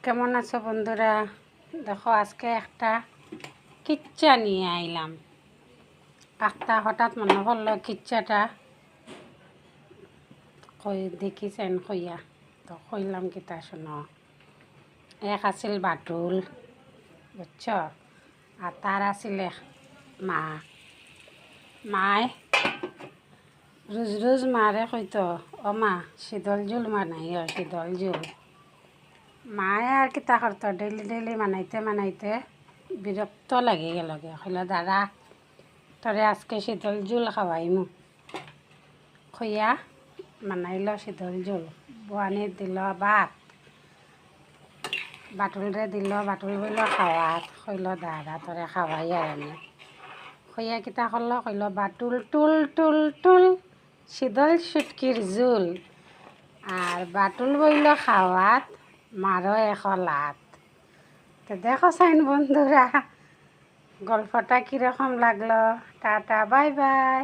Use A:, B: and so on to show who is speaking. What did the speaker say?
A: কেমন আছো বন্ধুরা? দেখো আজকে একটা কিচ্চা নিয়ে আইলাম। একটা হঠাৎ মনে পড়লো কিচ্চাটা কই দেখিছেন কইয়া, তো কইলাম কিতা শোনো। এক আছিল বাটুল, বুঝছ, আর তার আছিল মা। মায় রোজ রোজ মারে কইতো, ও মা শীতল জুল মানাইও, শীতল জুল। মায়ে আর কিতা করতো, ডেইলি ডেইলি মানাইতে বিরক্ত লাগি গেল। কইল দাদা তরে আজকে শীতল জুল খাওয়াইমু। খইয়া মানাইল শীতল জুল। বুয়ানি দিল ভাত, বাটুলরে দিল, বাটুল বইল খাওয়াত। কইল দাদা তরে খাওয়াই আর আমি। খইয়া কিতা করলো, কইল বাটুল টুল টুল টুল শীতল সুটকির জুল। আর বাটুল বইল খাওয়াত, মারো লাত। তো দেখো সাইন বন্ধুরা, গল্পটা কীরকম লাগলো। Tata, bye bye.